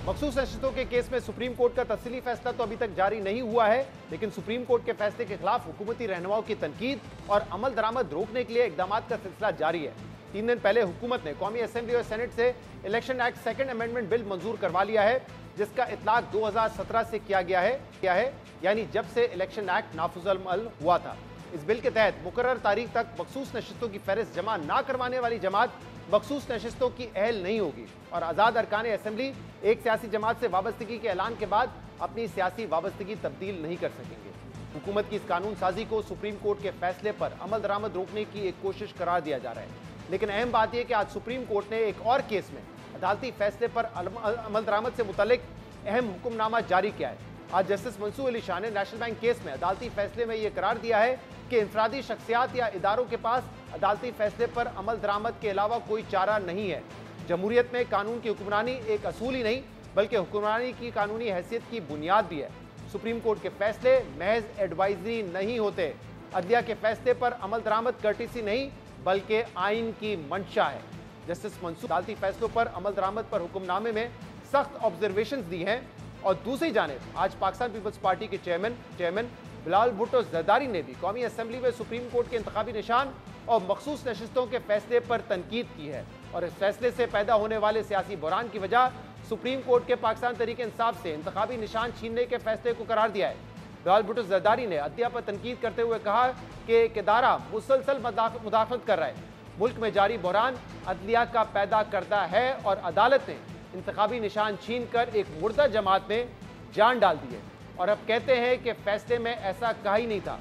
मखसूस नशिस्तों के केस में सुप्रीम कोर्ट का तफसीली फैसला तो अभी तक जारी नहीं हुआ है, लेकिन सुप्रीम कोर्ट के फैसले के खिलाफ हुकूमती रहनुमाओं की तनकीद और अमल दरामद रोकने के लिए इकदाम का सिलसिला जारी है। 3 दिन पहले हुकूमत ने कौमी असेंबली और सेनेट से election act second amendment bill मंजूर करवा लिया है, जिसका इतलाक 2017 से किया गया है, यानी जब से इलेक्शन एक्ट नाफिजुल हुआ था। इस बिल के तहत मुकर्रर तारीख तक मखसूस नशिस्तों की फहरिस्त जमा ना करवाने वाली जमात मखसूस नशिस्तों की अहल नहीं होगी और आज़ाद अरकान असेंबली एक सियासी जमात से वाबस्तगी के ऐलान के बाद अपनी सियासी वाबस्तगी तब्दील नहीं कर सकेंगे। हुकूमत की इस कानून साजी को सुप्रीम कोर्ट के फैसले पर अमल दरामद रोकने की एक कोशिश करार दिया जा रहा है, लेकिन अहम बात यह कि आज सुप्रीम कोर्ट ने एक और केस में अदालती फैसले पर अमल दरामद से मुतल्लिक अहम हुक्मनामा जारी किया है। आज जस्टिस मंसूर अली शाह ने नेशनल बैंक केस में अदालती फैसले में यह करार दिया है कि इंफरादी शख्सियात या इदारों के पास अदालती फैसले पर अमल दरामद के अलावा कोई चारा नहीं है। जमहूरियत में कानून की हुक्मरानी एक असूल ही नहीं बल्कि हुक्मरानी की कानूनी हैसियत की बुनियाद भी है। सुप्रीम कोर्ट के फैसले महज एडवाइजरी नहीं होते। अदलिया के फैसले पर अमल दरामद कर्टिसी नहीं बल्कि आइन की मंशा है। जस्टिस मंसूर अदालती फैसलों पर अमल दरामद पर हुक्मनामे में सख्त ऑब्जर्वेशंस दी हैं और दूसरी जानिब आज पाकिस्तान पीपल्स पार्टी के चेयरमैन बिलावल भुट्टो जरदारी ने भी कौमी असेंबली में सुप्रीम कोर्ट के इंतखाबी निशान और मखसूस नशिस्तों के फैसले पर तनकीद की है और इस फैसले से पैदा होने वाले सियासी बहरान की वजह सुप्रीम कोर्ट के पाकिस्तान तहरीक इंसाफ से इंतखाबी निशान छीनने के फैसले को करार दिया है। बिलावल भुट्टो जरदारी ने अदलिया पर तनकीद करते हुए कहा कि एक इदारा मुसलसल मुदाखलत कर रहा है। मुल्क में जारी बहरान अदलिया का पैदा करता है और अदालत ने इंतखाबी निशान छीन कर एक मुर्दा जमात में जान डाल दी है और अब कहते हैं कि फैसले में ऐसा कहा ही नहीं था।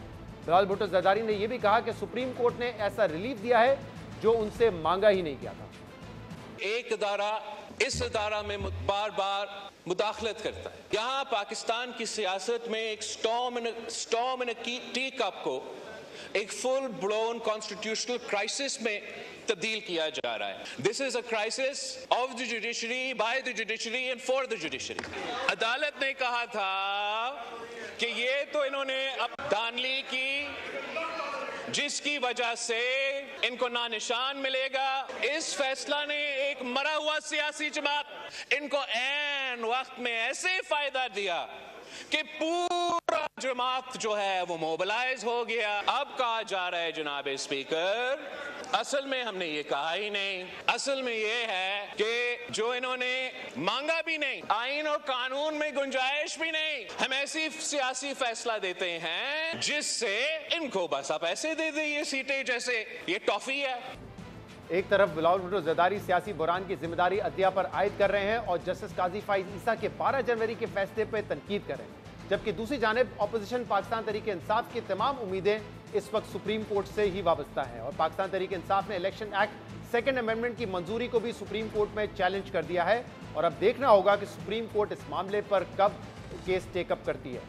बिलावल भुट्टो जरदारी ने यह भी कहा कि सुप्रीम कोर्ट ने ऐसा रिलीफ दिया है जो उनसे मांगा ही नहीं गया था। एक इदारा इस इदारा में बार बार मुदाखलत करता है। यहाँ पाकिस्तान की सियासत में एक स्टॉर्म इन अ टी कप को एक फुल ब्लोन कॉन्स्टिट्यूशनल क्राइसिस में तब्दील किया जा रहा है। This is a crisis of the judiciary, by the judiciary and for the judiciary. अदालत ने कहा था कि ये तो इन्होंने अब धांधली की जिसकी वजह से इनको ना निशान मिलेगा। इस फैसला ने एक मरा हुआ सियासी जमात इनको ऐन वक्त में ऐसे फायदा दिया कि पूरा जमात जो है वो मोबिलाइज हो गया। अब कहा जा रहा है जनाब स्पीकर, असल में हमने ये कहा ही नहीं। असल में ये है कि जो इन्होंने मांगा भी नहीं, आइन और कानून में गुंजाइश भी नहीं। हम ऐसी सियासी फैसला देते हैं जिससे इनको बस आप ऐसे दे दे ये सीटें जैसे ये टॉफी है। एक तरफ बिलावल भुट्टो जरदारी सियासी बहरान की जिम्मेदारी अदलिया पर आयद कर रहे हैं और जस्टिस काजी फाइज ईसा के 12 जनवरी के फैसले पर तनकीद कर रहे हैं, जबकि दूसरी जानिब अपोजिशन पाकिस्तान तहरीक इंसाफ की तमाम उम्मीदें इस वक्त सुप्रीम कोर्ट से ही वाबस्ता हैं और पाकिस्तान तहरीक इंसाफ ने इलेक्शन एक्ट सेकंड अमेंडमेंट की मंजूरी को भी सुप्रीम कोर्ट में चैलेंज कर दिया है और अब देखना होगा कि सुप्रीम कोर्ट इस मामले पर कब केस टेकअप करती है।